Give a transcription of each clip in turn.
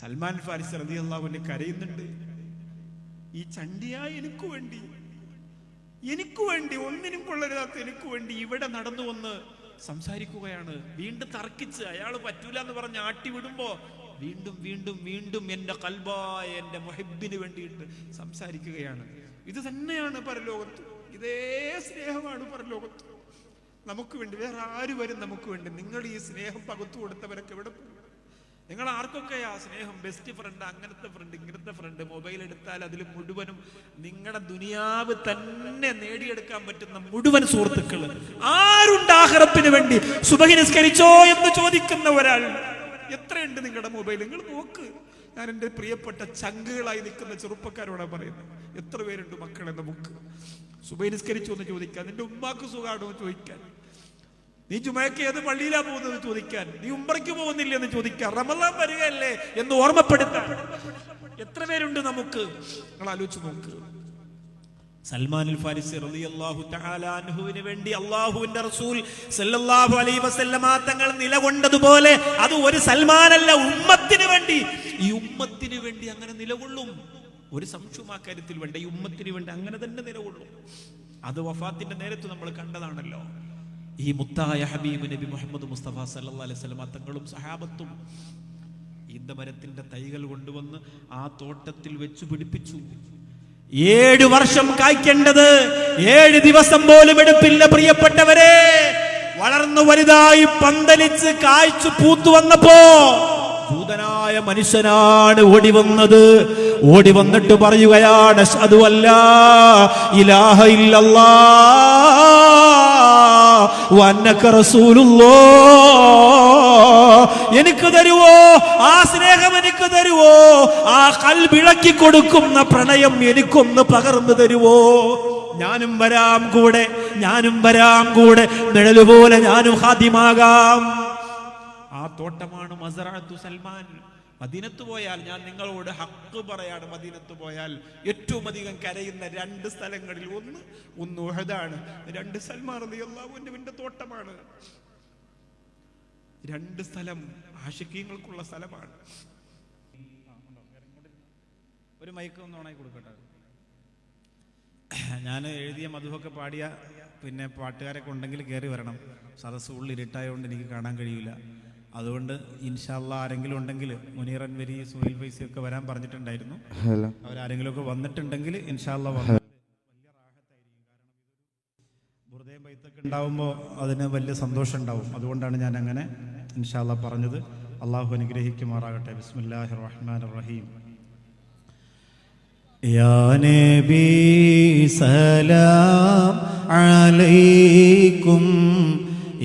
സൽമാൻ ഫാരിസി റളിയല്ലാഹു അൻഹു കരയുന്നുണ്ട്. ഈ ചണ്ടിയായ എനിക്ക് വേണ്ടി ഒന്നിനും കൊള്ളരുതാത്ത എനിക്ക് വേണ്ടി ഇവിടെ നടന്നു വന്ന് സംസാരിക്കുകയാണ്. വീണ്ടും തർക്കിച്ച് അയാൾ പറ്റൂല എന്ന് പറഞ്ഞ് ആട്ടി വിടുമ്പോ വീണ്ടും വീണ്ടും വീണ്ടും എന്റെ ഖൽബായ എന്റെ മുഹിബ്ബിന് വേണ്ടിയിട്ട് സംസാരിക്കുകയാണ്. ഇത് തന്നെയാണ് പരലോകത്ത്. ഇതേ സ്നേഹമാണ് പരലോകത്ത്. നമുക്ക് വേണ്ടി വേറെ ആര് വരും? നമുക്ക് വേണ്ടി നിങ്ങൾ ഈ സ്നേഹം പകുത്തു കൊടുത്തവരൊക്കെ എവിടെ പോകും? നിങ്ങൾ ആർക്കൊക്കെയാ സ്നേഹം? ബെസ്റ്റ് ഫ്രണ്ട്, അങ്ങനത്തെ ഫ്രണ്ട്, ഇങ്ങനത്തെ ഫ്രണ്ട്. മൊബൈൽ എടുത്താൽ അതിൽ മുഴുവനും നിങ്ങളുടെ ദുനിയാവ് തന്നെ നേടിയെടുക്കാൻ പറ്റുന്ന മുഴുവൻ സുഹൃത്തുക്കൾ. ആരുണ്ട് ആഖിറത്തിന് വേണ്ടി സുബഹി നിസ്കരിച്ചോ എന്ന് ചോദിക്കുന്ന ഒരാൾ? എത്രയുണ്ട് നിങ്ങളുടെ മൊബൈൽ? നിങ്ങൾ നോക്ക്. ഞാൻ എൻ്റെ പ്രിയപ്പെട്ട ചങ്കുകളായി നിൽക്കുന്ന ചെറുപ്പക്കാരോടാണ് പറയുന്നത്. എത്ര പേരുണ്ട് മക്കളെ നമുക്ക് സുബഹി നിസ്കരിച്ചോ എന്ന് ചോദിക്കാൻ, നിന്റെ ഉമ്മാക്ക് സുഖാണോ എന്ന് ചോദിക്കാൻ, നീ ജുമയ്ക്ക് ഏത് പള്ളിയിലാ പോകുന്നത് ചോദിക്കാൻ, നീ ഉംറയ്ക്ക് പോകുന്നില്ല എന്ന് ചോദിക്കാൻ, റമളാൻ വരികയല്ലേ എന്ന് ഓർമ്മപ്പെടുത്താൻ എത്ര പേരുണ്ട് നമുക്ക്? നിങ്ങൾ ആലോചിച്ച് നോക്ക്. സൽമാനുൽ ഫാരിസി റളിയല്ലാഹു തആല അൻഹുവിന് വേണ്ടി അല്ലാഹുവിന്റെ റസൂൽ സല്ലല്ലാഹു അലൈഹി വസല്ലമ തങ്ങൾ നിലകൊണ്ടതുപോലെ അത് ഒരു സൽമാനല്ല, ഉമ്മത്തിന് വേണ്ടി, ഈ ഉമ്മത്തിന് വേണ്ടി അങ്ങനെ നിലകൊള്ളും. ഒരു സംശയവും ആ കാര്യത്തിൽ വേണ്ട. ഈ ഉമ്മത്തിന് വേണ്ടി അങ്ങനെ തന്നെ നിലകൊള്ളും. അത് വഫാത്തിന്റെ നേരത്ത് നമ്മൾ കണ്ടതാണല്ലോ. ഈ മുത്തായ ഹബീബ് നബി മുഹമ്മദ് മുസ്തഫ സല്ലല്ലാഹു അലൈഹി വസല്ലമ തങ്ങളും സഹാബത്തും ഈന്തമരത്തിന്റെ തൈകൾ കൊണ്ടുവന്ന് ആ തോട്ടത്തിൽ വെച്ച് പിടിപ്പിച്ചു. 7 വർഷം കായ്ക്കേണ്ടത് 7 ദിവസം പോലും എടുപ്പില്ല പ്രിയപ്പെട്ടവരെ. വളർന്നു വലുതായി പന്തലിച്ച് കായ്ച്ചു പൂത്തു വന്നപ്പോ ദൂതനായ മനുഷ്യനാണ് ഓടി വന്നത്. ഓടി വന്നിട്ട് പറയുകയാണ്, അശ്ഹദു അല്ലാ ഇലാഹ ഇല്ലല്ലാഹ് വ അന്നക റസൂലുള്ളാഹ്. എനിക്ക് തരുവോ ആ സ്നേഹം? എനിക്ക് തരുവോ ആ ഖൽബിളക്കി കൊടുക്കുന്ന പ്രണയം? എനിക്കൊന്ന് പകർന്നു തരുവോ? ഞാനും വരാം കൂടെ, ഞാനും വരാം കൂടെ, നിഴലുപോലെ ഞാനും ഖാദിമാകാം. ആ തോട്ടമാണ് മസ്റഅത്തു സൽമാൻ. മദീനത്ത് പോയാൽ, ഞാൻ നിങ്ങളോട് ഹക്ക് പറയാണ്, മദീനത്ത് പോയാൽ ഏറ്റവും അധികം കരയുന്ന 2 സ്ഥലങ്ങളിൽ ഒന്ന് ഉഹദാണ്, 2 സൽമാൻ റളിയല്ലാഹു അൻഹുവിന്റെ തോട്ടമാണ്. 2 സ്ഥലം ആശിഖീങ്ങൾക്കുള്ള സ്ഥലമാണ്. ഒരു മൈക്ക് ഒന്ന് ഓണായി കൊടുക്കട്ടെ. ഞാൻ എഴുതിയ മധുവൊക്കെ പാടിയ പിന്നെ പാട്ടുകാരൊക്കെ ഉണ്ടെങ്കിൽ കയറി വരണം. സദസ്സ് ഉള്ളിൽ ഇരുട്ടായതുകൊണ്ട് എനിക്ക് കാണാൻ കഴിയില്ല. അതുകൊണ്ട് ഇൻഷാ അല്ലാഹ് ആരെങ്കിലും ഉണ്ടെങ്കിൽ, മുനീർ അൻവരി, സുഹൈൽ ഫൈസി ഒക്കെ വരാൻ പറഞ്ഞിട്ടുണ്ടായിരുന്നു. അവരാരെങ്കിലും ഒക്കെ വന്നിട്ടുണ്ടെങ്കിൽ ഇൻഷാ അല്ലാഹ് വലിയ റാഹത്തായിരിക്കും. കാരണം ബുർദയും ബൈത്തൊക്കെ ഉണ്ടാവുമ്പോൾ അതിന് വലിയ സന്തോഷം ഉണ്ടാവും. അതുകൊണ്ടാണ് ഞാൻ അങ്ങനെ ഇൻഷാ അല്ലാഹ് പറഞ്ഞത്. അള്ളാഹു അനുഗ്രഹിക്കുമാറാകട്ടെ. ബിസ്മില്ലാഹിർ റഹ്മാനിർ റഹീം. യാ നബി സലാം അലൈക്കും,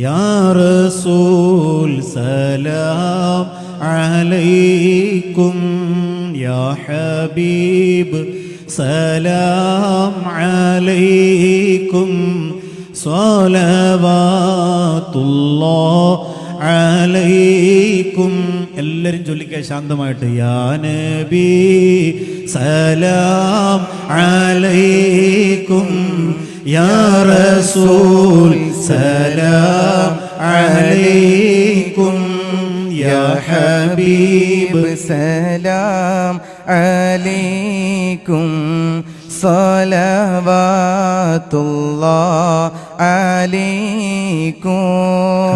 യാ റസൂൽ സലാം അലൈക്കും, യാ ഹബീബ് സലാം അലൈക്കും, സ്വലവാത്തുല്ലാഹ് അലൈക്കും. എല്ലാവരും ചൊല്ലിക്കുക ശാന്തമായിട്ട്. യാ നബി സലാം അലൈക്കും, യാ റസൂൽ സലാം അലൈക്കും, യാ ഹബീബ് സലാം അലൈക്കും, സ്വലവാത്തുല്ലാഹ് അലൈക്കും.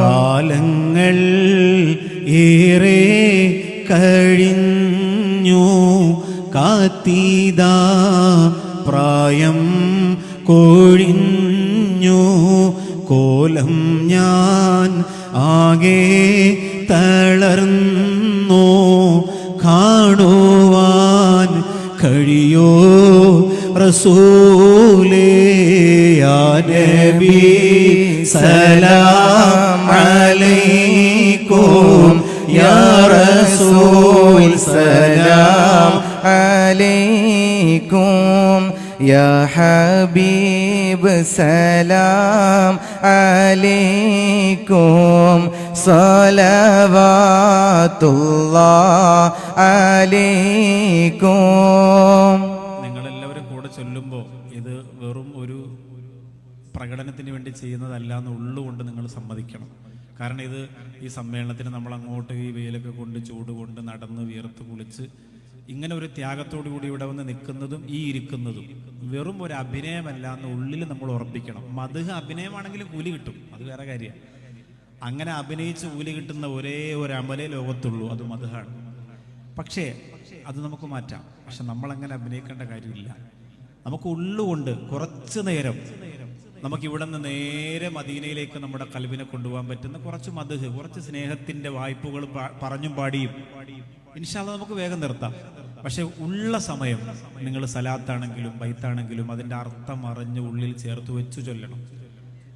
കാലങ്ങൾ ഏറെ കഴിഞ്ഞു, കാത്തിദാ പ്രായം കൊഴിഞ്ഞു, കോലം ഞാൻ ആകെ തളർന്നു, കാണുവാൻ കഴിയോ റസൂലേ. യാ നബി സലാം അലൈക്കും, യാ റസൂൽ സലാം അലൈക്കും, യാ ഹബീബ് സലാം അലൈക്കും, സ്വലവാത്തുല്ലാഹ് അലൈക്കും. നിങ്ങളെല്ലാവരും കൂടെ ചൊല്ലുമ്പോൾ ഇത് വെറും ഒരു പ്രകടനത്തിന് വേണ്ടി ചെയ്യുന്നതല്ല എന്ന് ഉള്ളുകൊണ്ട് നിങ്ങൾ സമ്മതിക്കണം. കാരണം ഈ സമ്മേളനത്തിന് നമ്മൾ അങ്ങോട്ട് ഈ വെയിലൊക്കെ കൊണ്ട് ചൂട് കൊണ്ട് നടന്ന് വിയർത്ത് കുളിച്ച് ഇങ്ങനെ ഒരു ത്യാഗത്തോടു കൂടി ഇവിടെ വന്ന് നിൽക്കുന്നതും ഈ ഇരിക്കുന്നതും വെറും ഒരു അഭിനയമല്ല എന്ന് ഉള്ളിൽ നമ്മൾ ഉറപ്പിക്കണം. മദ്ഹ് അഭിനയമാണെങ്കിലും കൂലി കിട്ടും, അത് വേറെ കാര്യമാണ്. അങ്ങനെ അഭിനയിച്ച് കൂലി കിട്ടുന്ന ഒരേ ഒരു അമലേ ലോകത്തുള്ളൂ, അത് മദ്ഹാണ്. പക്ഷേ അത് നമുക്ക് മാറ്റാം. പക്ഷെ നമ്മളങ്ങനെ അഭിനയിക്കേണ്ട കാര്യമില്ല. നമുക്ക് ഉള്ളുകൊണ്ട് കുറച്ച് നേരം നമുക്ക് ഇവിടെ നിന്ന് നേരെ മദീനയിലേക്ക് നമ്മുടെ കൽബിനെ കൊണ്ടുപോകാൻ പറ്റുന്ന കുറച്ച് മദ്ഹ്, കുറച്ച് സ്നേഹത്തിന്റെ വായ്പകൾ പറഞ്ഞും പാടിയും ഇൻഷാ അല്ലാഹ് നമുക്ക് വേഗം നിർത്താം. പക്ഷെ ഉള്ള സമയം നിങ്ങൾ സലാത്താണെങ്കിലും ബൈത്താണെങ്കിലും അതിൻ്റെ അർത്ഥം അറിഞ്ഞ് ഉള്ളിൽ ചേർത്ത് വെച്ചു ചൊല്ലണം.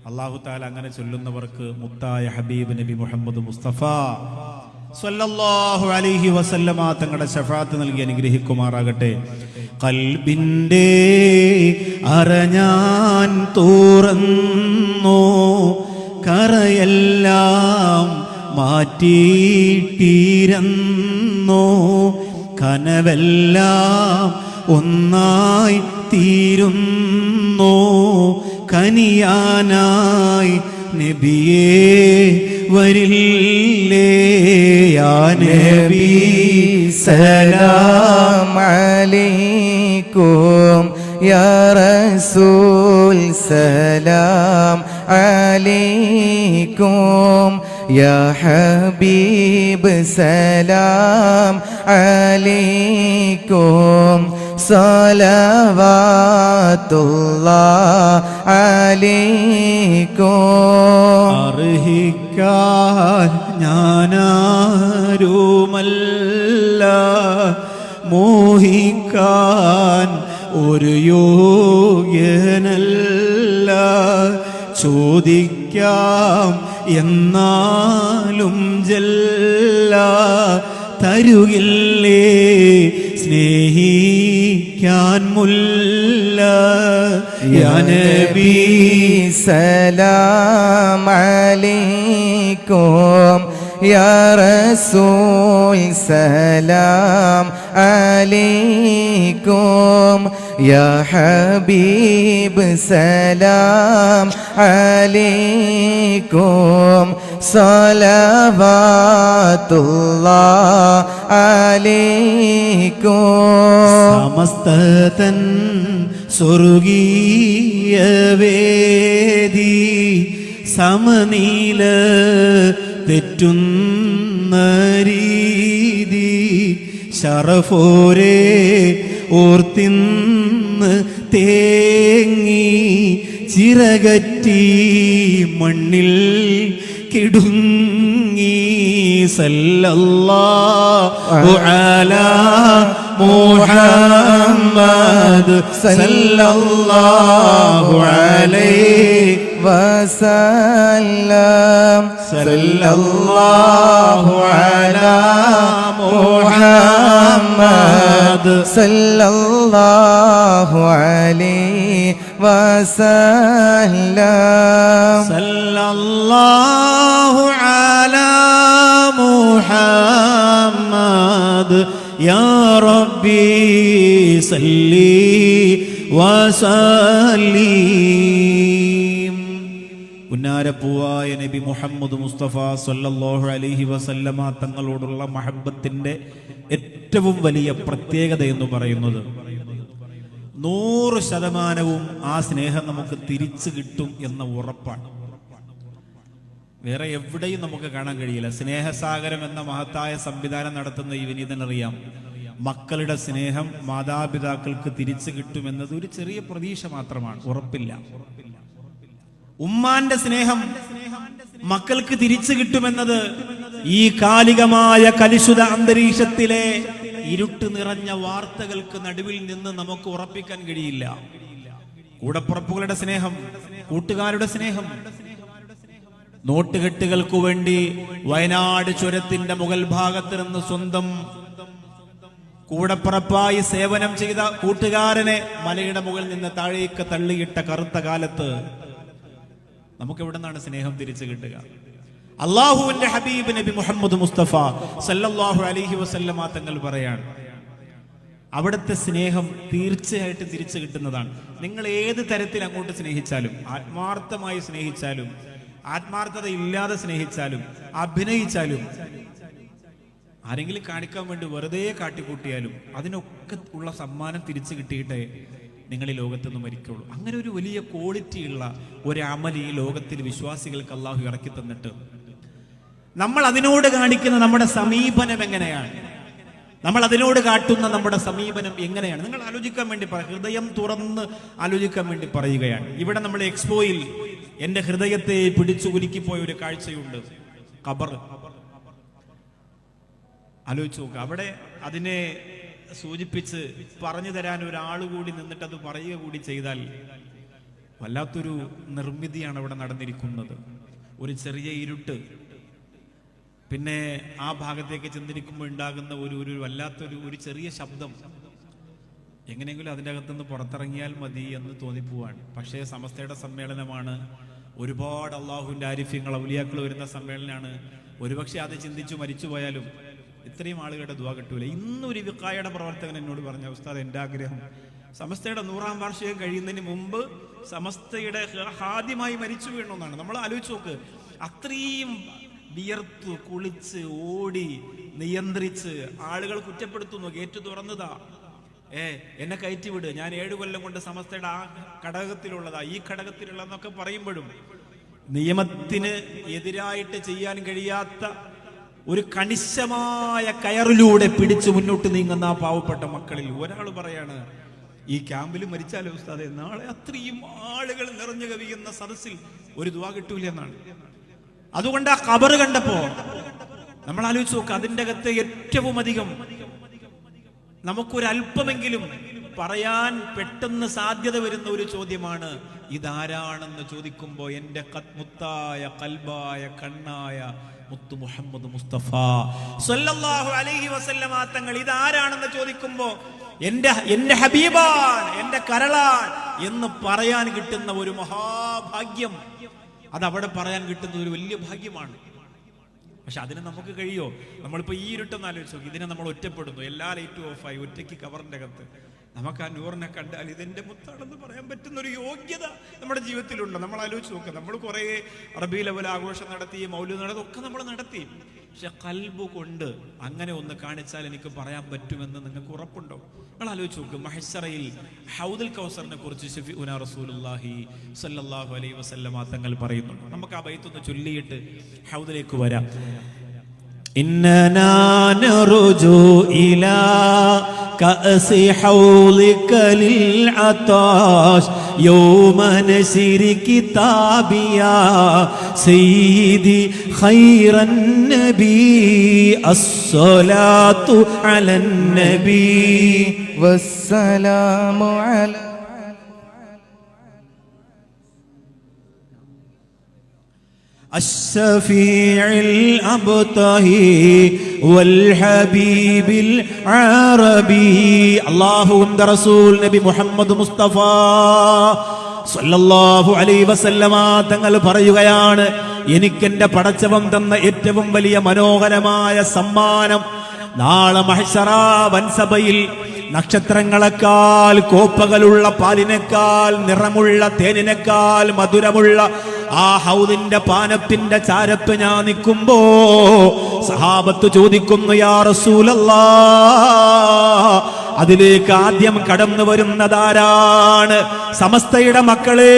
അല്ലാഹു തആല അങ്ങനെ ചൊല്ലുന്നവർക്ക് മുത്തായ ഹബീബ് നബി മുഹമ്മദ് മുസ്തഫ സ്വല്ലല്ലാഹു അലൈഹി വസല്ലമ തങ്ങളുടെ ശഫാഅത്ത് നൽകി അനുഗ്രഹിക്കുമാറാകട്ടെ. ഖൽബിന്റെ അറഞ്ഞാൻ തുറന്നു കറയെല്ലാം മാറ്റിയിട്ടിരുന്നു കനവെല്ലാം ഒന്നായി തീരുന്നു കനിയാനായി നബിയേ വരില്ലേ യാ നബി സലാം അലൈക്കും യാ റസൂൽ സലാം അലൈക്കും യാ ഹബീബ് സലാം അലൈക്കും സലവാത്തുല്ലാഹ് അലൈക്കും. അർഹിക്കാൻ ഞാനാരുമല്ല, മോഹിക്കാൻ ഒരു യോഗ്യനല്ല, ചോദിക്കാം എന്നാലും ജല്ല തരുകില്ലേ സ്നേഹിക്കാൻ മുല്ല. യാ നബി സലാം അലൈക്കും യാ റസൂൽ സലാം അലൈക്കും യാ ഹബീബ് സലാം അലൈക്കും സലവാത്തുല്ലാഹ് അലൈക്കും. സമസ്തതൻ സ്വർഗീയ വേദി സമനീല തെറ്റുന്ന രീതി ശറഫോരെ ഓർത്തിന്ന് തേങ്ങി ചിറകറ്റി മണ്ണിൽ കിടുങ്ങി. സല്ലല്ലാഹു അലാ മുഹമ്മദ് സല്ലല്ലാഹു അലൈഹി വസല്ലം. സല്ലല്ലാഹു അലാ മുഹമ്മദ് സല്ലല്ലാഹു അലൈഹി വസല്ലം. സല്ലല്ലാഹു അലാ മുഹമ്മദ് യാ റബ്ബി സല്ലി വസല്ലിം. ഉന്നാരപ്പൂവായ നബി മുഹമ്മദ് മുസ്തഫ സ്വല്ലല്ലാഹു അലൈഹി വസല്ലമ തങ്ങളോടുള്ള മഹബത്തിന്റെ ഏറ്റവും വലിയ പ്രത്യേകത എന്ന് പറയുന്നത് 100% ആ സ്നേഹം നമുക്ക് തിരിച്ചു കിട്ടും എന്ന ഉറപ്പാണ്. വേറെ എവിടെയും നമുക്ക് കാണാൻ കഴിയില്ല. സ്നേഹസാഗരം എന്ന മഹത്തായ സംവിധാനം നടത്തുന്ന ഈ വിനീതനറിയാം, മക്കളുടെ സ്നേഹം മാതാപിതാക്കൾക്ക് തിരിച്ചു കിട്ടുമെന്നത് ഒരു ചെറിയ പ്രതീക്ഷ മാത്രമാണ്, ഉറപ്പില്ല. ഉമ്മാന്റെ സ്നേഹം മക്കൾക്ക് തിരിച്ചു കിട്ടുമെന്നത് ഈ കാലികമായ കലുഷിത അന്തരീക്ഷത്തിലെ ഇരുട്ട് നിറഞ്ഞ വാർത്തകൾക്ക് നടുവിൽ നിന്ന് നമുക്ക് ഉറപ്പിക്കാൻ കഴിയില്ല. കൂടപ്പുറപ്പുകളുടെ സ്നേഹം, കൂട്ടുകാരുടെ സ്നേഹം, നോട്ടുകെട്ടുകൾക്കു വേണ്ടി വയനാട് ചുരത്തിന്റെ മുകൾ ഭാഗത്ത് നിന്ന് സ്വന്തം കൂടപ്പുറപ്പായി സേവനം ചെയ്ത കൂട്ടുകാരനെ മലയുടെ മുകളിൽ നിന്ന് താഴേക്ക് തള്ളിയിട്ട കറുത്ത കാലത്ത് നമുക്ക് എവിടെ നിന്നാണ് സ്നേഹം തിരിച്ചു കിട്ടുക? അല്ലാഹുവിന്റെ ഹബീബ് നബി മുഹമ്മദ് മുസ്തഫ സല്ലല്ലാഹു അലൈഹി വസല്ലമ തങ്ങൾ പറയാണ്, അവിടുത്തെ സ്നേഹം തീർച്ചയായിട്ടും തിരിച്ചു കിട്ടുന്നതാണ്. നിങ്ങൾ ഏത് തരത്തിൽ അങ്ങോട്ട് സ്നേഹിച്ചാലും, ആത്മാർത്ഥമായി സ്നേഹിച്ചാലും, ആത്മാർത്ഥത ഇല്ലാതെ സ്നേഹിച്ചാലും, അഭിനയിച്ചാലും, ആരെങ്കിലും കാണിക്കാൻ വേണ്ടി വെറുതെ കാട്ടിക്കൂട്ടിയാലും അതിനൊക്കെ ഉള്ള സമ്മാനം തിരിച്ചു കിട്ടിയിട്ടേ നിങ്ങൾ ഈ ലോകത്തുനിന്ന് മരിക്കുള്ളൂ. അങ്ങനെ ഒരു വലിയ ക്വാളിറ്റിയുള്ള ഒരു അമൽ ഈ ലോകത്തിൽ വിശ്വാസികൾക്ക് അള്ളാഹു ഇറക്കി തന്നിട്ട് നമ്മൾ അതിനോട് കാണിക്കുന്ന നമ്മുടെ സമീപനം എങ്ങനെയാണ്, നമ്മൾ അതിനോട് കാട്ടുന്ന നമ്മുടെ സമീപനം എങ്ങനെയാണ്, നിങ്ങൾ ആലോചിക്കാൻ വേണ്ടി ഹൃദയം തുറന്ന് ആലോചിക്കാൻ വേണ്ടി പറയുകയാണ്. ഇവിടെ നമ്മൾ എക്സ്പോയിൽ എന്റെ ഹൃദയത്തെ പിടിച്ചു കുലുക്കിപ്പോയ ഒരു കാഴ്ചയുണ്ട്. ഖബർ ആലോചിച്ച് നോക്കുക. അവിടെ അതിനെ സൂചിപ്പിച്ച് പറഞ്ഞു തരാൻ ഒരാൾ കൂടി നിന്നിട്ട് അത് പറയുക കൂടി ചെയ്താൽ വല്ലാത്തൊരു നിർമ്മിതിയാണ് അവിടെ നടന്നിരിക്കുന്നത്. ഒരു ചെറിയ ഇരുട്ട്, പിന്നെ ആ ഭാഗത്തേക്ക് ചെന്നിരിക്കുമ്പോൾ ഉണ്ടാകുന്ന ഒരു വല്ലാത്തൊരു ചെറിയ ശബ്ദം. എങ്ങനെയെങ്കിലും അതിൻ്റെ അകത്തുനിന്ന് പുറത്തിറങ്ങിയാൽ മതി എന്ന് തോന്നിപ്പോവാണ്. പക്ഷേ സമസ്തയുടെ സമ്മേളനമാണ്, ഒരുപാട് അള്ളാഹുവിൻ്റെ ആരിഫ്യങ്ങൾ ഔലിയാക്കൾ വരുന്ന സമ്മേളനമാണ്. ഒരുപക്ഷെ അത് ചിന്തിച്ചു മരിച്ചു പോയാലും ഇത്രയും ആളുകളുടെ ദുആ കിട്ടൂല. ഇന്നൊരു വിഖായയുടെ പ്രവർത്തകൻ എന്നോട് പറഞ്ഞ, ഉസ്താദ് എൻ്റെ ആഗ്രഹം സമസ്തയുടെ 100ാം വാർഷികം കഴിയുന്നതിന് മുമ്പ് സമസ്തയുടെ ഹാദ്യമായി മരിച്ചു വീഴണമെന്നാണ്. നമ്മൾ ആലോചിച്ച് നോക്ക്, അത്രയും വിയർത്തു കുളിച്ച് ഓടി നിയന്ത്രിച്ച് ആളുകൾ കുറ്റപ്പെടുത്തുന്നു, ഗേറ്റ് തുറന്നതാ, എന്നെ കയറ്റി വിട്, ഞാൻ 7 കൊല്ലം കൊണ്ട് സമസ്തയുടെ ആ ഘടകത്തിലുള്ളതാ, ഈ ഘടകത്തിലുള്ളതെന്നൊക്കെ പറയുമ്പോഴും നിയമത്തിന് എതിരായിട്ട് ചെയ്യാൻ കഴിയാത്ത ഒരു കണിശമായ കയറിലൂടെ പിടിച്ചു മുന്നോട്ട് നീങ്ങുന്ന ആ പാവപ്പെട്ട മക്കളിൽ ഒരാൾ പറയാണ്, ഈ ക്യാമ്പിൽ മരിച്ചാലോ ഉസ്താദേ, നാളെ അത്രയും ആളുകൾ നിറഞ്ഞു കവിയുന്ന സദസ്സിൽ ഒരു ദുആ കിട്ടൂല എന്നാണ്. അതുകൊണ്ട് ആ ഖബർ കണ്ടപ്പോ നമ്മൾ ആലോചിച്ച് നോക്കുക, അതിൻ്റെ അകത്ത് ഏറ്റവും അധികം നമുക്കൊരല്പമെങ്കിലും പറയാൻ പെട്ടെന്ന് സാധ്യത വരുന്ന ഒരു ചോദ്യമാണ്, ഇതാരാണെന്ന് ചോദിക്കുമ്പോൾ എൻ്റെ മുത്തായ കൽബായ കണ്ണായ മുത്തു മുഹമ്മദ് മുസ്തഫ സല്ലല്ലാഹു അലൈഹി വസല്ലമ തങ്ങൾ ഇതാരാണെന്ന് ചോദിക്കുമ്പോൾ എൻ്റെ ഹബീബാൻ, എൻ്റെ കരളാൻ എന്ന് പറയാൻ കിട്ടുന്ന ഒരു മഹാഭാഗ്യം, അതവിടെ പറയാൻ കിട്ടുന്ന ഒരു വലിയ ഭാഗ്യമാണ്. പക്ഷെ അതിന് നമുക്ക് കഴിയോ? നമ്മളിപ്പോ ഈ ഇരുട്ടെന്ന് ആലോചിച്ച് നോക്കി, ഇതിനെ നമ്മൾ ഒറ്റപ്പെടുന്നു, എല്ലാ ലൈറ്റും ഓഫായി ഒറ്റയ്ക്ക് കവറിന്റെ അകത്ത്. നമുക്ക് ആ നൂറിനെ കണ്ടാൽ ഇതെന്റെ മുത്താണെന്ന് പറയാൻ പറ്റുന്ന ഒരു യോഗ്യത നമ്മുടെ ജീവിതത്തിലുണ്ട്. നമ്മൾ ആലോചിച്ച് നോക്കുക, നമ്മൾ കുറെ റബീഉൽ അവ്വൽ ആഘോഷം നടത്തി, മൗലിദ് നടത്തി, ഒക്കെ നമ്മൾ നടത്തി. പക്ഷെ ഖൽബ് കൊണ്ട് അങ്ങനെ ഒന്ന് കാണിച്ചാൽ എനിക്ക് പറയാൻ പറ്റുമെന്ന് നിങ്ങൾക്ക് ഉറപ്പുണ്ടോ? നിങ്ങൾ ആലോചിച്ച് നോക്കുക, മഹ്ശറയിൽ ഹൗദുൽ കൗസറിനെ കുറിച്ച് ശഫീഉനാ റസൂലുള്ളാഹി സ്വല്ലല്ലാഹു അലൈഹി വസല്ലമ തങ്ങൾ പറയുന്നു. നമുക്ക് ആ ബൈത്തൊന്ന് ചൊല്ലിയിട്ട് ഹൗദിലേക്ക് വരാം. إننا نرجو إلى كأس حوضك للعطاش يوم نسير كتابي يا سيدي خير النبي الصلاة على النبي والسلام على الشفيع الأبطهي والحبيب العربي اللهم رسول نبي محمد മുസ്തഫ സല്ലല്ലാഹു അലൈഹി വസല്ലമ തങ്ങൾ പറയുകയാണ്, എനിക്കെന്റെ പടച്ചവൻ തന്ന ഏറ്റവും വലിയ മനോഹരമായ സമ്മാനം നാളെ മഹ്ശറ വൻസഭയിൽ നക്ഷത്രങ്ങളെക്കാൾ കോപ്പകളുള്ള പാലിനേക്കാൾ നിറമുള്ള തേനിനേക്കാൾ മധുരമുള്ള ആ ഹൗദിന്റെ പാനത്തിന്റെ ചാരത്ത് ഞാൻ നിൽക്കുമ്പോ സഹാബത്ത് ചോദിക്കുന്നു, യാ റസൂലല്ലാഹ്, അതിലേക്ക് ആദ്യം കടന്നു വരുന്നതാരാണ്? സമസ്തയുടെ മക്കളെ,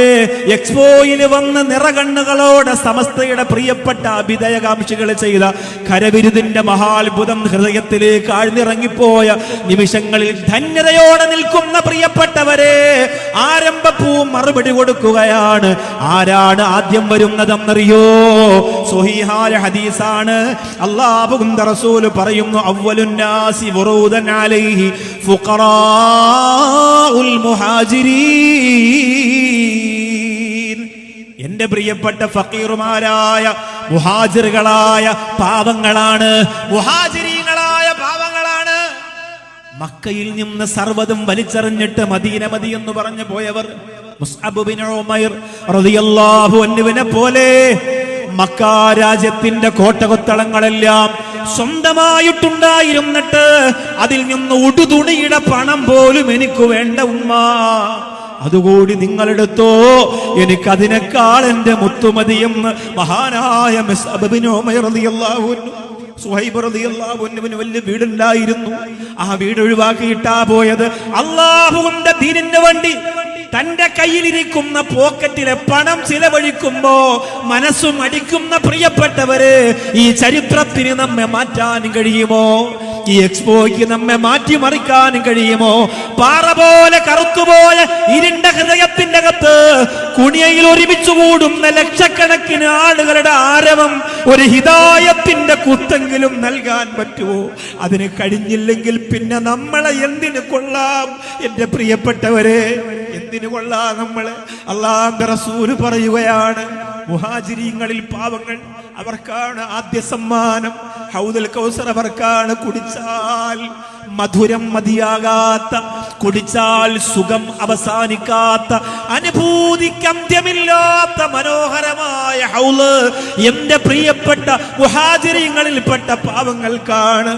എക്സ്പോയിൽ വന്ന് നിറകണ്ണുകളോടെ സമസ്തയുടെ പ്രിയപ്പെട്ട അഭിദയകാംക്ഷികൾ ചെയ്ത കരവിരുതിന്റെ മഹാത്ഭുതം ഹൃദയത്തിലേക്ക് ആഴ്ന്നിറങ്ങിപ്പോയ നിമിഷങ്ങളിൽ ധന്യതയോടെ നിൽക്കുന്ന പ്രിയപ്പെട്ടവരെ, ആരംഭപ്പൂ മറുപടി കൊടുക്കുകയാണ്. ആരാണ് ആദ്യം വരുന്നതെന്നറിയോ? സ്വഹീഹായ ഹദീസാണ്. അല്ലാഹുവിന്റെ റസൂൽ പറയുന്നു, അവ്വലുൻ നാസി വറൂദൻ അലൈഹി ഫുഖറാഉൽ മുഹാജിരീൻ. എന്റെ പ്രിയപ്പെട്ട ഫഖീറുമാരായ മുഹാജിറുകളായ പാവങ്ങളാണ്, മുഹാജിരീങ്ങളായ പാവങ്ങളാണ്. മക്കയിൽ നിന്ന് സർവ്വതും വലിച്ചെറിഞ്ഞിട്ട് മദീന മതി എന്ന് പറഞ്ഞു പോയവർ. മുസ്അബ് ബിൻ ഉമൈർ റളിയല്ലാഹു അൻഹുവിനെ പോലെ മക്ക രാജ്യത്തിന്റെ കോട്ടകൊത്തളങ്ങളെല്ലാം സ്വന്തമായിട്ടുണ്ടായിരുന്നിട്ട് അതിൽ നിന്ന് ഉടുതുണിയുടെ പണം പോലും എനിക്ക് വേണ്ട ഉമ്മ, അതുകൂടി നിങ്ങളെടുത്തോ, എനിക്കതിനേക്കാൾ എന്റെ മുത്തുമതിയെന്ന് മഹാനായ മുസ്അബ് ബിൻ ഉമൈർ റളിയല്ലാഹു അൻഹു, സുഹൈബ് റളിയല്ലാഹു അൻഹുവിന് വലിയ വീടുണ്ടായിരുന്നു. ആ വീട് ഒഴിവാക്കിയിട്ടാ പോയത്. അല്ലാഹുവിന്റെ ദീനിന് വേണ്ടി തന്റെ കയ്യിലിരിക്കുന്ന പോക്കറ്റിലെ പണം ചിലവഴിക്കുമ്പോ മനസ്സും അടിക്കുന്ന പ്രിയപ്പെട്ടവര്, ഈ ചരിത്രത്തിന് നമ്മെ മാറ്റാൻ കഴിയുമോ? ഈ എക്സ്പോയ്ക്ക് നമ്മെ മാറ്റിമറിക്കാൻ കഴിയുമോ? പാറ പോലെ കറുത്തുപോയ ഇരുണ്ട ഹൃദയത്തിന്റെ അകത്ത് കുണിയയിൽ ഒരുമിച്ചു കൂടുന്ന ലക്ഷക്കണക്കിന് ആളുകളുടെ ആരവം ഒരു ഹിദായത്തിന്റെ കുത്തെങ്കിലും നൽകാൻ പറ്റുമോ? അതിന് കഴിഞ്ഞില്ലെങ്കിൽ പിന്നെ നമ്മളെ എന്തിനു കൊള്ളാം? എന്റെ പ്രിയപ്പെട്ടവരെ, എന്തിനു കൊള്ളാം നമ്മള്? അല്ലാഹുവിന്റെ റസൂൽ പറയുകയാണ്, മുഹാജിരീങ്ങളിൽ പാവങ്ങൾ, അവർക്കാണ് ആദ്യ സമ്മാനം. ഹൗദുൽ കൗസർ അവർക്കാണ്. കുടിച്ചാൽ മധുരം മതിയാകാത്ത, കുടിച്ചാൽ സുഖം അവസാനിക്കാത്ത, അനുഭൂതിക്ക് അന്ത്യമില്ലാത്ത മനോഹരമായ ഹൗള് എന്റെ പ്രിയപ്പെട്ട മുഹാജിരീങ്ങളിൽപ്പെട്ട പാവങ്ങൾക്കാണ്.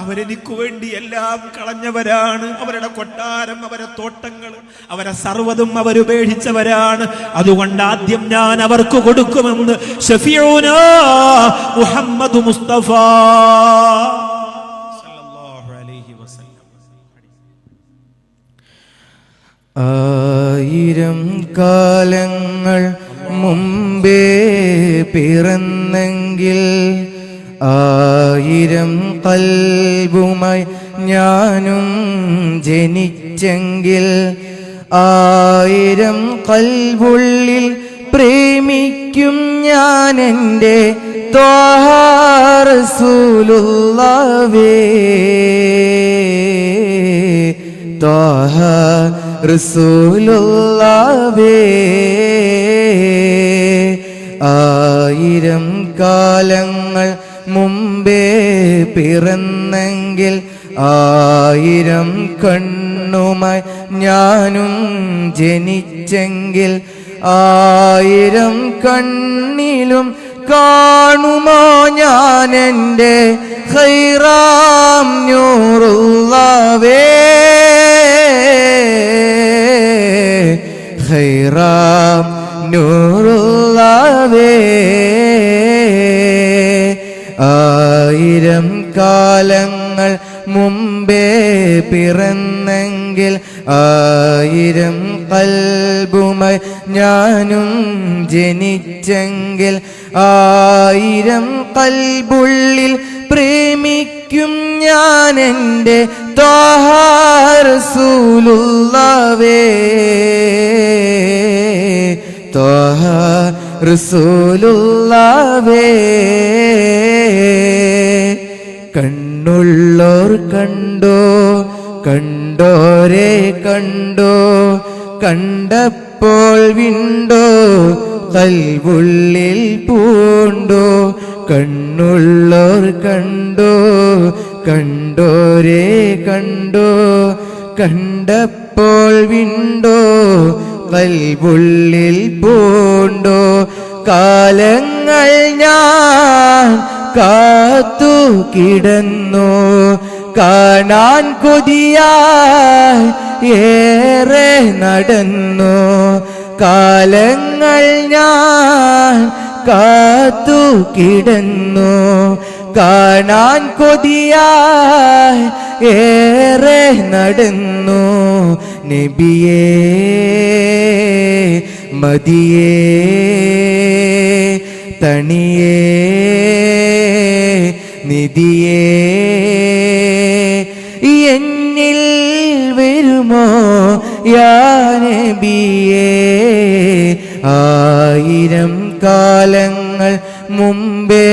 അവരെനിക്കു വേണ്ടി എല്ലാം കളഞ്ഞവരാണ്. അവരുടെ കൊട്ടാരം, അവരുടെ തോട്ടങ്ങൾ, അവരെ സർവ്വതും അവരുപേക്ഷിച്ചവരാണ്. അതുകൊണ്ട് ആദ്യം ഞാൻ അവർക്ക് കൊടുക്കുമെന്ന് ശഫീഉനാ മുഹമ്മദ് മുസ്തഫ സല്ലല്ലാഹു അലൈഹി വസല്ലം. ആയിരം കാലങ്ങൾ മുമ്പേ പിറന്നെങ്കിൽ, ആയിരം കൽബുമായി ഞാനും ജനിച്ചെങ്കിൽ, ആയിരം കൽബുള്ളിൽ പ്രേമിക്കും ഞാൻ എൻ്റെ ത്വാഹ റസൂലുള്ളാഹേ, ത്വാഹ റസൂലുള്ളാഹേ. ആയിരം കാലങ്ങൾ മുമ്പേ പിറന്നെങ്കിൽ, ആയിരം കണ്ണുമായി ഞാനും ജനിച്ചെങ്കിൽ, ആയിരം കണ്ണിലും കാണുമോ ഞാൻ എൻ്റെ ഖൈറാം നൂറുള്ളാഹേ, ഖൈറാം നൂറുള്ളാഹേ. ആയിരം കാലങ്ങൾ മുമ്പേ പിറന്നെങ്കിൽ, ആയിരം കൽബുമായി ഞാനും ജനിച്ചെങ്കിൽ, ആയിരം കൽബുള്ളിൽ പ്രേമിക്കും ഞാൻ എൻ്റെ ത്വാഹ റസൂലുള്ളാഹേ, ത്വാഹ റസൂലുള്ളാഹേ. കണ്ണുള്ളോർ കണ്ടോ, കണ്ടോരെ കണ്ടോ, കണ്ടപ്പോൾ വിണ്ടോ, കൽബുള്ളിൽ പൂണ്ടോ. കണ്ണുള്ളോർ കണ്ടോ, കണ്ടോരെ കണ്ടോ, കണ്ടപ്പോൾ വിണ്ടോ, കൽബുള്ളിൽ പൂണ്ടോ. കാലങ്ങൾ ഞാൻ കാത്തു കിടന്നു, കാണാൻ കൊതിയായി ഏറെ നടന്നു. കാലങ്ങൾ ഞാൻ കാത്തു കിടന്നു, കാണാൻ കൊതിയായി ഏറെ നടന്നു. നബിയേ മദിയേ തണിയേ നിധിയേ, എന്നിൽ വരുമോ യാ നബിയേ. ആയിരം കാലങ്ങൾ മുമ്പേ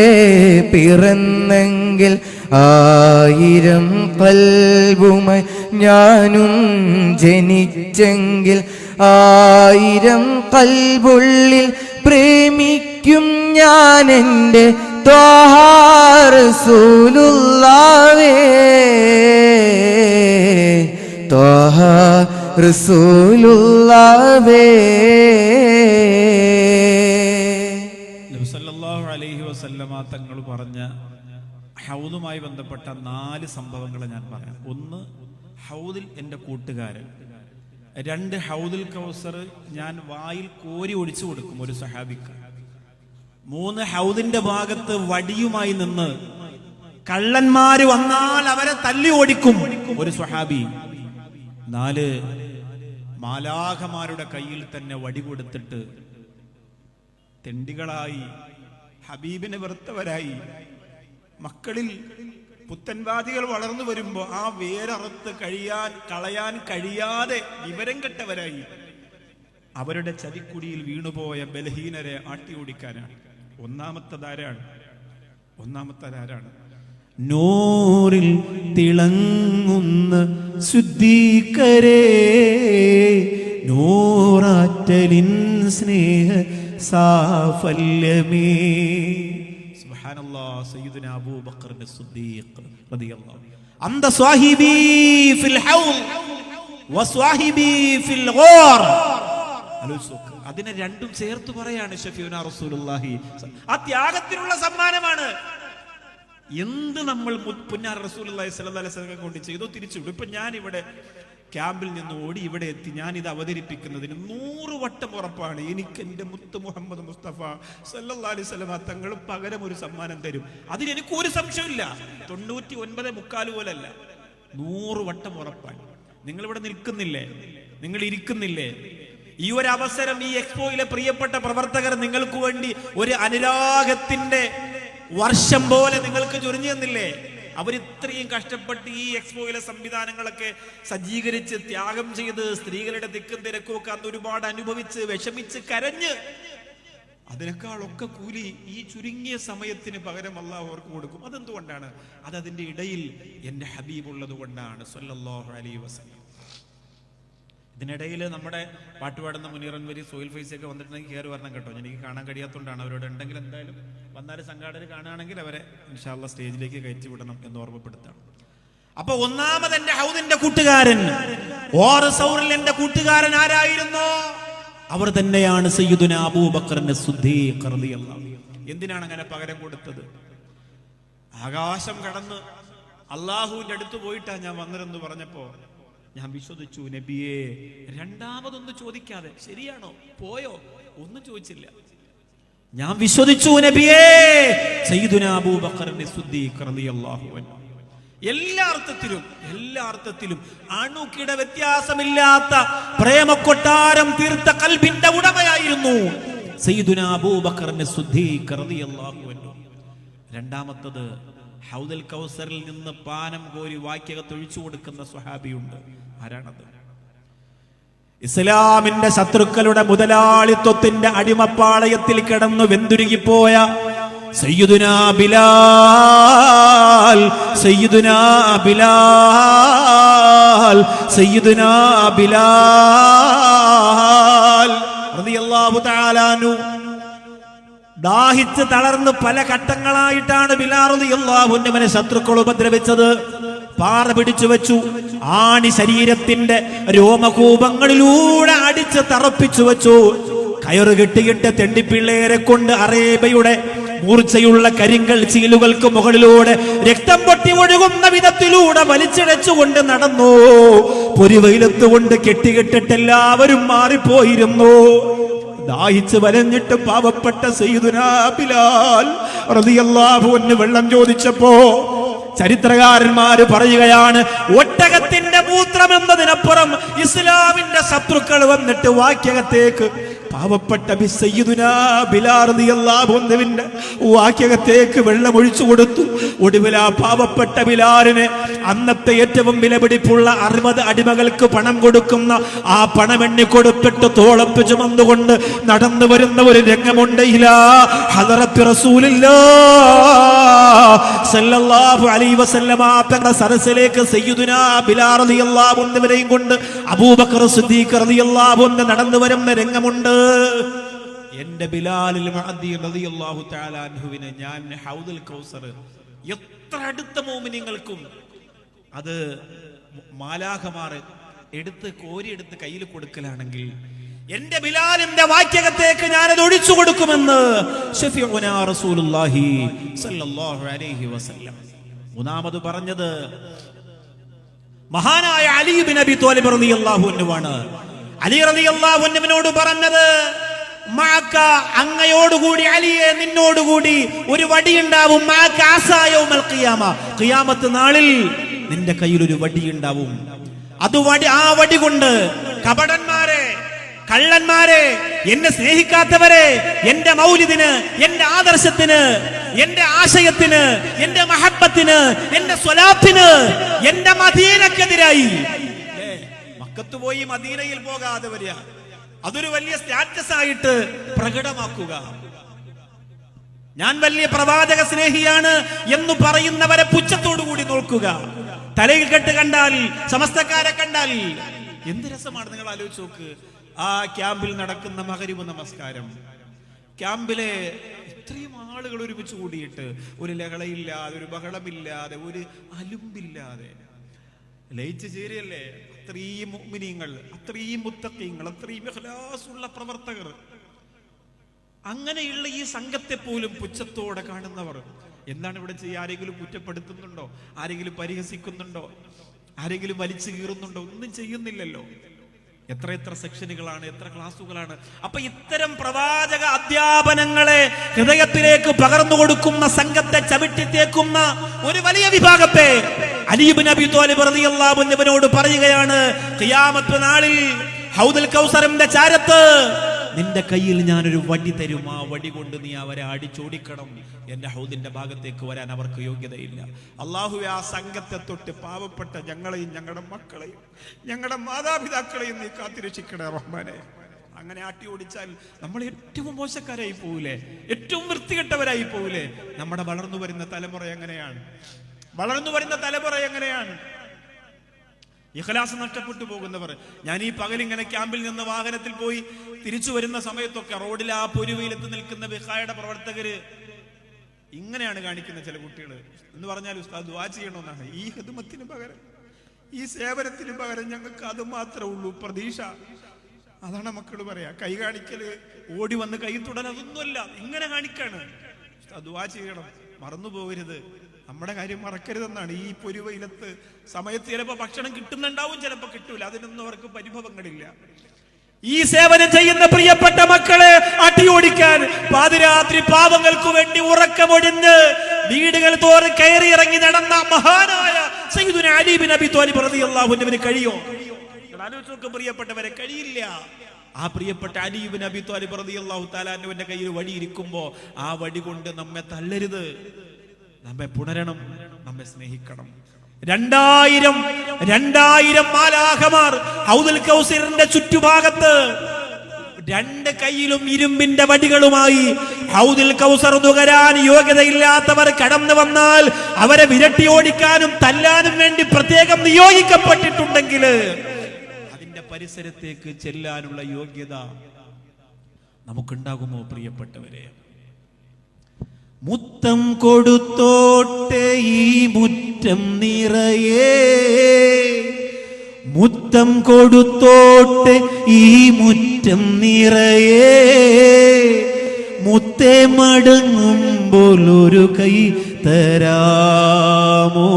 പിറന്നെങ്കിൽ, ആയിരം കൽബുമായി ഞാനും ജനിച്ചെങ്കിൽ, ആയിരം കൽബുള്ളിൽ പ്രേമിക്കും ഞാൻ എൻ്റെ ത്വാഹ റസൂലുള്ളാഹേ, ത്വാഹ റസൂലുള്ളാഹേ. നബി സല്ലല്ലാഹു അലൈഹി വസല്ലമ തങ്ങൾ പറഞ്ഞ ഹൗദുമായി ബന്ധപ്പെട്ട 4 സംഭവങ്ങൾ ഞാൻ പറയാം. 1, ഹൗദിൽ എൻ്റെ കൂട്ടുകാരൻ. 2, ഹൗദുൽ കൗസർ ഞാൻ വായിൽ കോരി ഒഴിച്ചു കൊടുക്കും ഒരു സഹാബിക്ക്. 3, ഹൗദിന്റെ ഭാഗത്ത് വടിയുമായി നിന്ന് കള്ളന്മാര് വന്നാൽ അവരെ തല്ലി ഓടിക്കും ഒരു സ്വഹാബി. 4, മാലാഖമാരുടെ കയ്യിൽ തന്നെ വടി കൊടുത്തിട്ട് തെണ്ടികളായി ഹബീബിനെ വെറുത്തവരായി മക്കളിൽ പുത്തൻവാദികൾ വളർന്നു വരുമ്പോ ആ വേരറുത്ത് കളയാൻ കഴിയാതെ വിവരം കെട്ടവരായി അവരുടെ ചതിക്കുടിയിൽ വീണുപോയ ബലഹീനരെ ആട്ടി ഓടിക്കാനാണ്. ഒന്നാമത്തതാരാണ്? നൂറിൽ തിളങ്ങുന്ന ശുദ്ധീകരേ, നൂറാറ്റലിൻ സ്നേഹ സാഫല്യമേ. സുബ്ഹാനല്ലാഹ്. സയ്യിദുനാ അബൂബക്കർ സിദ്ദീഖ് റളിയല്ലാഹു അൻഹു സ്വാഹിബി ഫിൽ ഹൗൽ വസ്വാഹിബി ഫിൽ ഗാർ. അതിനെ രണ്ടും ചേർത്ത് പറയാണ് ഷഫീഉനാ റസൂലുള്ളാഹി. ആ ത്യാഗത്തിനുള്ള സമ്മാനമാണ്. എന്ത് നമ്മൾ പുന്നാർ റസൂലുള്ളാഹി സ്വല്ലല്ലാഹു അലൈഹി വസല്ലം കൊണ്ട് ചെയ്തോ തിരിച്ചുവിടും. ഇപ്പൊ ഞാൻ ഇവിടെ ക്യാമ്പിൽ നിന്ന് ഓടി ഇവിടെ എത്തി ഞാൻ ഇത് അവതരിപ്പിക്കുന്നതിന് 100 വട്ടം ഉറപ്പാണ് എനിക്ക് എൻ്റെ മുത്ത് മുഹമ്മദ് മുസ്തഫ സല്ലല്ലാഹു അലൈഹി വസല്ലം തങ്ങൾ പകരം ഒരു സമ്മാനം തരും. അതിനെനിക്ക് ഒരു സംശയമില്ല. 99.25 പോലല്ല, 100 വട്ടം ഉറപ്പാണ്. നിങ്ങൾ ഇവിടെ നിൽക്കുന്നില്ലേ, നിങ്ങൾ ഇരിക്കുന്നില്ലേ? ഈ ഒരു അവസരം ഈ എക്സ്പോയിലെ പ്രിയപ്പെട്ട പ്രവർത്തകർ നിങ്ങൾക്ക് വേണ്ടി ഒരു അനുരാഗത്തിന്റെ വർഷം പോലെ നിങ്ങൾക്ക് ചൊരിഞ്ഞു തന്നില്ലേ? അവരിത്രയും കഷ്ടപ്പെട്ട് ഈ എക്സ്പോയിലെ സംവിധാനങ്ങളൊക്കെ സജ്ജീകരിച്ച് ത്യാഗം ചെയ്ത് സ്ത്രീകളുടെ തിക്കും തിരക്കും ഒക്കെ അന്ന് ഒരുപാട് അനുഭവിച്ച് വിഷമിച്ച് കരഞ്ഞ് അതിനേക്കാളൊക്കെ കൂലി ഈ ചുരുങ്ങിയ സമയത്തിന് പകരം അല്ലാഹു അവർക്ക് കൊടുക്കും. അതെന്തുകൊണ്ടാണ്? അതതിന്റെ ഇടയിൽ എൻ്റെ ഹബീബ് ഉള്ളത് കൊണ്ടാണ് സല്ലല്ലാഹു അലൈഹി വസല്ലം. ഇതിനിടയിൽ നമ്മുടെ പാട്ടുപാടുന്ന മുനീറൻ വരി സോയിൽ ഫൈസൊക്കെ വന്നിട്ടുണ്ടെങ്കിൽ കയറി വരണം കേട്ടോ. എനിക്ക് കാണാൻ കഴിയാത്തതുകൊണ്ടാണ്. അവരോട് ഉണ്ടെങ്കിൽ എന്തായാലും വന്നാലും സംഘാടകർ കാണുകയാണെങ്കിൽ അവരെ ഇൻഷാ അല്ലാഹ് സ്റ്റേജിലേക്ക് കയറ്റി വിടണം എന്ന് ഓർമ്മപ്പെടുത്തണം. അപ്പൊ ഒന്നാമത് എന്റെ ഹൗദിന്റെ കൂട്ടുകാരൻ, സൗറിൽ എന്റെ കൂട്ടുകാരൻ ആരായിരുന്നു? അവർ തന്നെയാണ് സയ്യിദുനാ അബൂബക്കർ സിദ്ദീഖ് റളിയല്ലാഹു അൻഹു. എന്തിനാണ് അങ്ങനെ പകരം കൊടുത്തത്? ആകാശം കടന്ന് അള്ളാഹുവിന്റെ അടുത്ത് പോയിട്ടാ ഞാൻ വന്നിരുന്നു പറഞ്ഞപ്പോ ഞാൻ വിശ്വസിച്ചു നബിയെ. രണ്ടാമതൊന്നും ചോദിക്കാതെ ശരിയാണോ പോയോ ഒന്നും ചോദിച്ചില്ല. ഞാൻ വിശ്വസിച്ചു നബിയെ. സയ്യിദുനാ അബൂബക്കർ സിദ്ദീഖ് റളിയല്ലാഹു അൻഹു എല്ലാ അർത്ഥത്തിലും അണുക്കിട വ്യത്യാസമില്ലാത്ത പ്രേമക്കൊട്ടാരം തീർത്ത കൽബിന്റെ ഉടമയായിരുന്നു സയ്യിദുനാ അബൂബക്കർ സിദ്ദീഖ് റളിയല്ലാഹു അൻഹു. രണ്ടാമത്തത് ഹൗദുൽ കൗസറിൽ നിന്ന് പാനം കോരി വാക്യകത്ത് ഒഴിച്ചു കൊടുക്കുന്ന സ്വഹാബിയുണ്ട്. ആരാണത്? ഇസ്ലാമിന്റെ ശത്രുക്കളുടെ മുതലാളിത്വത്തിന്റെ അടിമപ്പാളയത്തിൽ കിടന്നു വെന്തുരുകിപ്പോയ സയ്യിദുനാ ബിലാൽ റളിയല്ലാഹു തആല അൻഹു. ദാഹിച്ച് തളർന്ന് പല ഘട്ടങ്ങളായിട്ടാണ് ബിലാൽ റളിയല്ലാഹു അൻഹുവിനെ ശത്രുക്കൾ ഉപദ്രവിച്ചത്. പാറ പിടിച്ചു വെച്ചു, ആണി ശരീരത്തിന്റെ രോമകൂപങ്ങളിലൂടെ അടിച്ച് തറപ്പിച്ചു വെച്ചു. കയറ് കെട്ടിയിട്ട് തെണ്ടിപ്പിള്ളേരെ കൊണ്ട് അറേബ്യയുടെ മൂർച്ചയുള്ള കരിങ്കൽ ചീലുകൾക്ക് മുകളിലൂടെ രക്തം പൊട്ടി ഒഴുകുന്ന വിധത്തിലൂടെ വലിച്ചിഴച്ചുകൊണ്ട് നടന്നു. പൊരിവെയിലത്ത് കൊണ്ട് കെട്ടിക്കെട്ടിട്ട് എല്ലാവരും മാറിപ്പോയിരുന്നു. ദാഹിച്ച് വലഞ്ഞിട്ട് പാവപ്പെട്ട സയ്യിദുനാ ബിലാൽ റളിയല്ലാഹു അൻഹു വെള്ളം ചോദിച്ചപ്പോ ചരിത്രകാരന്മാര് പറയുകയാണ്, ഒട്ടകത്തിന്റെ മൂത്രം എന്നതിനപ്പുറം ഇസ്ലാമിന്റെ ശത്രുക്കൾ വന്നിട്ട് വാക്യകത്തേക്ക് പാവപ്പെട്ട സയ്യിദുനാ ബിലാൽ റളിയല്ലാഹു അൻഹുവിന്റെ വാക്യകത്തേക്ക് വെള്ളം ഒഴിച്ചു കൊടുത്തു. ഒടുവിൽ ആ പാവപ്പെട്ട ബിലാലിന് അന്നത്തെ ഏറ്റവും വിലപിടിപ്പുള്ള 60 അടിമകൾക്ക് പണം കൊടുക്കുന്ന ആ പണം എണ്ണി കൊടുത്തിട്ട് തോളപ്പ് ചുമന്നുകൊണ്ട് നടന്നു വരുന്ന ഒരു രംഗമുണ്ട്. ഇലാ ഹദറത്ത് റസൂലുള്ളാഹ് സല്ലല്ലാഹു അലൈഹി വസല്ലമ തങ്ങളുടെ സദസ്സിലേക്ക് സയ്യിദുനാ ബിലാൽ റളിയല്ലാഹു അൻഹുവിനെയും കൊണ്ട് അബൂബക്കർ സിദ്ദീഖ് റളിയല്ലാഹു അൻഹു നടന്നു വരുന്ന രംഗമുണ്ട്. എന്റെ ബിലാലിൽ റളിയല്ലാഹു തആല അൻഹുവിനെ ഞാൻ ഹൗദുൽ കൗസർ എത്ര അടുത്ത മോമിനിങ്ങൾക്കും അത് മാലാഖമാർ കോരിയെടുത്ത് കയ്യിൽ കൊടുക്കലാണെങ്കിൽ എന്റെ ബിലാലിന്റെ വാക്യകത്തേക്ക് ഞാനത് ഒഴിച്ചു കൊടുക്കുമെന്ന് ശഫീഉനാ റസൂലുള്ളാഹി സ്വല്ലല്ലാഹു അലൈഹി വസല്ലം മൂന്നാമത് പറഞ്ഞത് മഹാനായ അലി ഇബ്നു അബി ത്വാലിബ് റളിയല്ലാഹു അൻഹുവാണ്. അലി റളിയല്ലാഹു അൻഹുവിനോട് പറഞ്ഞത്, മാക, അങ്ങയോടുകൂടി അലിയെ, നിന്നോടുകൂടി ഒരു വടിയുണ്ടാവും. മാക ആസാ യൗമൽ ഖിയാമ, ഖിയാമത്ത് നാളിൽ നിന്റെ കയ്യിൽ ഒരു വടിയുണ്ടാവും. ആ വടി കൊണ്ട് കപടന്മാരെ, കള്ളന്മാരെ, എന്നെ സ്നേഹിക്കാത്തവരെ, എന്റെ മൗലിദിന്, എന്റെ ആദർശത്തിന്, എന്റെ ആശയത്തിന്, എന്റെ മഹബത്തിന്, എന്റെ സ്വലാത്തിന്, എന്റെ മദീനക്കെതിരായി മക്കത്ത് പോയി മദീനയിൽ പോകാതെ വരിക, അതൊരു വലിയ സ്റ്റാറ്റസ് ആയിട്ട് പ്രകടമാക്കുക. ഞാൻ വലിയ പ്രവാചക സ്നേഹിയാണ് എന്ന് പറയുന്നവരെ പുച്ഛത്തോടു കൂടി നോക്കുക. തലയിൽ കെട്ട് കണ്ടാൽ, സമസ്തക്കാരെ കണ്ടാൽ എന്ത് രസമാണ്. നിങ്ങൾ ആലോചിച്ച് നോക്ക്. ആ ക്യാമ്പിൽ നടക്കുന്ന മഗ്‌രിബ് നമസ്കാരം, ക്യാമ്പിലെ ഇത്രയും ആളുകൾ ഒരുമിച്ച് കൂടിയിട്ട് ഒരു ലഹളയില്ലാതെ, ഒരു ബഹളമില്ലാതെ, ഒരു അലുമ്പില്ലാതെ ലയിച്ച് ചേരുകയല്ലേ. അത്രയും മുഅ്മിനീങ്ങൾ, അത്രയും മുത്തഖീങ്ങൾ, അത്രയും ഇഖ്ലാസുള്ള പ്രവർത്തകർ. അങ്ങനെയുള്ള ഈ സംഘത്തെ പോലും പുച്ഛത്തോടെ കാണുന്നവർ എന്താണ് ഇവിടെ ചെയ്യുക? ആരെങ്കിലും കുറ്റപ്പെടുത്തുന്നുണ്ടോ? ആരെങ്കിലും പരിഹസിക്കുന്നുണ്ടോ? ആരെങ്കിലും വലിച്ചു കീറുന്നുണ്ടോ? ഒന്നും ചെയ്യുന്നില്ലല്ലോ. എത്ര സെക്ഷനുകളാണ്, എത്ര ക്ലാസുകളാണ്. അപ്പൊ ഇത്തരം പ്രവാചക അധ്യാപനങ്ങളെ ഹൃദയത്തിലേക്ക് പകർന്നു കൊടുക്കുന്ന സംഘത്തെ ചവിട്ടിത്തേക്കുന്ന ഒരു വലിയ വിഭാഗത്തെ അലി ഇബ്നു അബി ത്വാലിബ് റളിയല്ലാഹു അൻഹുവിനോട് പറയുകയാണ്, ഖിയാമത്ത് നാളിൽ ഹൗദുൽ കൗസറിന്റെ ചാരത്ത് നിന്റെ കയ്യിൽ ഞാനൊരു വടി തരും. ആ വടി കൊണ്ട് നീ അവരെ അടിച്ചോടിക്കണം. എന്റെ ഹൗദിന്റെ ഭാഗത്തേക്ക് വരാൻ അവർക്ക് യോഗ്യതയില്ല. അല്ലാഹുവേ, ആ സംഘത്തെ തൊട്ട് പാവപ്പെട്ട ഞങ്ങളെയും, ഞങ്ങളുടെ മക്കളെയും, ഞങ്ങളുടെ മാതാപിതാക്കളെയും നീ കാത്തിരക്ഷിക്കണേ റഹ്മാനെ. അങ്ങനെ ആട്ടി ഓടിച്ചാൽ നമ്മൾ ഏറ്റവും മോശക്കാരായി പോവില്ലേ? ഏറ്റവും വൃത്തികെട്ടവരായി പോവില്ലേ? നമ്മുടെ വളർന്നു വരുന്ന തലമുറ എങ്ങനെയാണ്? ഇഖ്ലാസ് നഷ്ടപ്പെട്ടു പോകുന്നവർ. ഞാൻ ഈ പകലിങ്ങനെ ക്യാമ്പിൽ നിന്ന് വാഹനത്തിൽ പോയി തിരിച്ചു വരുന്ന സമയത്തൊക്കെ റോഡിൽ ആ പൊരുവയിലെത്തി നിൽക്കുന്ന വിഹായുടെ പ്രവർത്തകര് ഇങ്ങനെയാണ് കാണിക്കുന്ന ചില കുട്ടികൾ. എന്ന് പറഞ്ഞാൽ ഉസ്താദ് ദുആ ചെയ്യണമെന്നാണ്. ഈ ഖിദ്മത്തിന് പകരം, ഈ സേവനത്തിന് പകരം ഞങ്ങൾക്ക് അത് മാത്രമേ ഉള്ളൂ പ്രതീക്ഷ. അതാണ് മക്കൾ പറയാ. കൈ കാണിക്കല്, ഓടി വന്ന് കൈ തുടൻ, അതൊന്നുമല്ല. ഇങ്ങനെ കാണിക്കാണ്. ഉസ്താദ് ദുആ ചെയ്യണം, മറന്നു പോകരുത്, നമ്മുടെ കാര്യം മറക്കരുതെന്നാണ്. ഈ പൊരുവയിലത്ത് സമയത്ത് ചിലപ്പോ ഭക്ഷണം കിട്ടുന്നുണ്ടാവും, ചിലപ്പോ കിട്ടൂല. അതിനൊന്നും അവർക്ക് പരിഭവങ്ങളില്ല. ഈ സേവനം ചെയ്യുന്ന പ്രിയപ്പെട്ട മക്കളെ അടിയോടിക്കാൻ പാതിരാത്രി പാവങ്ങൾക്ക് വേണ്ടി ഉറക്കമൊഴിഞ്ഞ് വീടുകൾ തോറും കയറി ഇറങ്ങി നടന്ന മഹാനായ സയ്യിദുന അലി ഇബ്നു അബി ത്വാലിബ് റളിയല്ലാഹു അൻഹുവിന് കഴിയോ? ആലോചിച്ചോക്ക് പ്രിയപ്പെട്ടവരെ, കഴിയില്ല. ആ പ്രിയപ്പെട്ട അലി ഇബ്നു അബി ത്വാലിബ് റളിയല്ലാഹു തആല അൻഹുവിന്റെ കയ്യിൽ വടി ഇരിക്കുമ്പോ ആ വടി കൊണ്ട് നമ്മെ തള്ളരുത്, നമ്മെ പുണരണം, നമ്മെ സ്നേഹിക്കണം. 2000 മാലാഖമാർ ഹൗദുൽ കൗസറിന്റെ ചുറ്റുഭാഗത്ത് രണ്ട് കൈയിലും ഇരുമ്പിന്റെ വടികളുമായി ഹൗദുൽ കൗസർ നുകരാൻ യോഗ്യതയില്ലാത്തവർ കടന്നു വന്നാൽ അവരെ വിരട്ടി ഓടിക്കാനും തല്ലാനും വേണ്ടി പ്രത്യേകം നിയോഗിക്കപ്പെട്ടിട്ടുണ്ടെങ്കിൽ അതിന്റെ പരിസരത്തേക്ക് ചെല്ലാനുള്ള യോഗ്യത നമുക്കുണ്ടാകുമോ പ്രിയപ്പെട്ടവരെ? മുത്തം കൊടുത്തോട്ടെ ഈ മുറ്റം നിറയെ, മുത്തം കൊടുത്തോട്ടെ ഈ മുറ്റം നിറയെ, മുത്തേ മടങ്ങുമ്പോൾ ഒരു കൈ തരാമോ?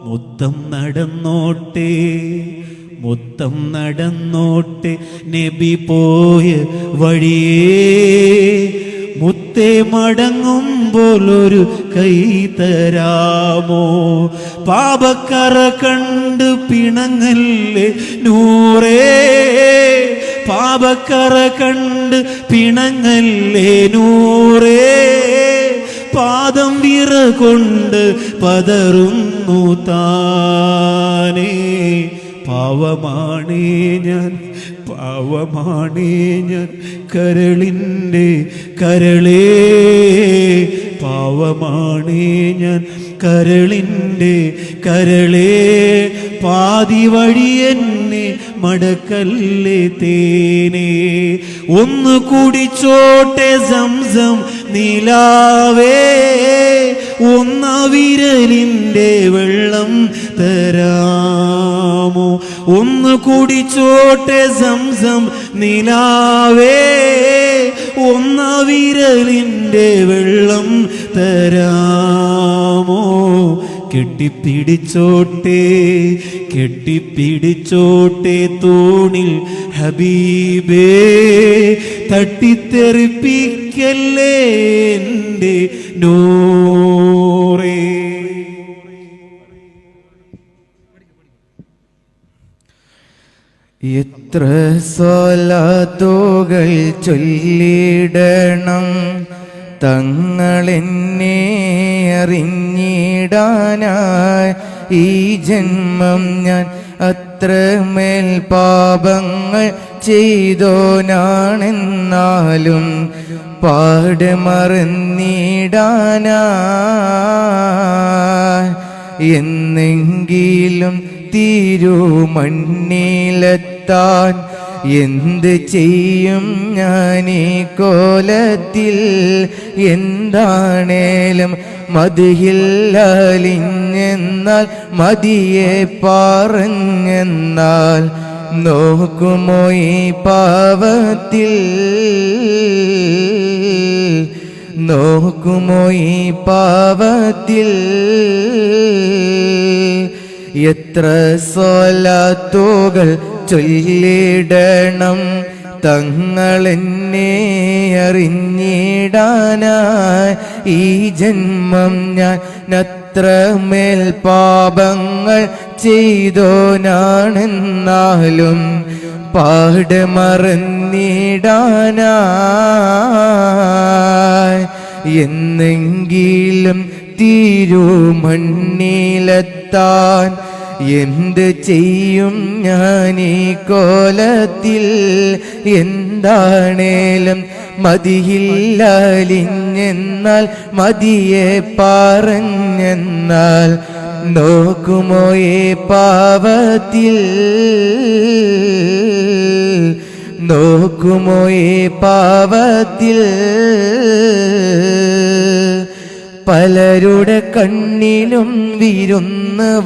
മുത്തം നടന്നോട്ടെ, മുത്തം നടന്നോട്ടെ നബി പോയ വഴിയേ, മുത്തേ മടങ്ങുമ്പോൾ ഒരു കൈ തരാമോ? പാപക്കറ കണ്ട് പിണങ്ങല്ലേ നൂറേ, പാപക്കറ കണ്ട് പിണങ്ങല്ലേ നൂറേ, പാദം വിറ കൊണ്ട് പതറുന്നു താനേ. പാവമാണേ ഞാൻ, പാവമാണേ ഞാൻ, കരളിൻ്റെ കരളേ, പാവമാണേ ഞാൻ, കരളിൻ്റെ കരളേ, പാതി വഴി എന്നെ മടക്കല്ലേ തേനേ. ഒന്ന് കുടിച്ചോട്ടെ സംസം നിലാവേ, ഒന്ന വിരലിൻ്റെ വെള്ളം തരാമോ? ഒന്ന് കുടിച്ചോട്ടെ സംസം നിലാവേ, ഒന്ന വിരലിൻ്റെ വെള്ളം തരാമോ കെട്ടിപ്പിടിച്ചോട്ടെ തൂണിൽ ഹബീബേ തട്ടിത്തെറിപ്പിക്കല്ലേ എൻ്റെ നൂറേ. എത്ര സ്വലാത്തുകൾ ചൊല്ലിടണം തങ്ങളെന്നെ അറിഞ്ഞിടാനായി. ഈ ജന്മം ഞാൻ അത്രമേൽ പാപങ്ങൾ ചെയ്തോനാണെന്നാലും പാടുമറന്നിടാനായി. എന്നെങ്കിലും തിരുമണ്ണിലെത്താൻ എന്ത് ചെയ്യും ഞാനീ കോലത്തിൽ. എന്താണേലും മദിഹില്ലലിഞ്ഞെന്നാൽ മതിയെ പറഞ്ഞെന്നാൽ നോക്കുമോ ഈ പാവത്തിൽ, നോക്കുമോ ഈ പാവത്തിൽ. എത്ര സ്വലാത്തുകൾ ചൊല്ലിടണം തങ്ങളെന്നെ അറിഞ്ഞിടാനായി. ഈ ജന്മം ഞാൻ അത്രമേൽ പാപങ്ങൾ ചെയ്തോനാണെന്നാലും പാടുമറന്നിടാനായി. എന്നെങ്കിലും തിരുമണ്ണിലെത്താൻ എന്ത് ചെയ്യും ഞാനീ കോലത്തിൽ. എന്താണേലും മതിയില്ലലിഞ്ഞെന്നാൽ മതിയെ പറഞ്ഞെന്നാൽ നോക്കുമോ ഈ പാവത്തിൽ, നോക്കുമോ ഈ പാവത്തിൽ. പലരുടെ കണ്ണിലും വിരുന്ന്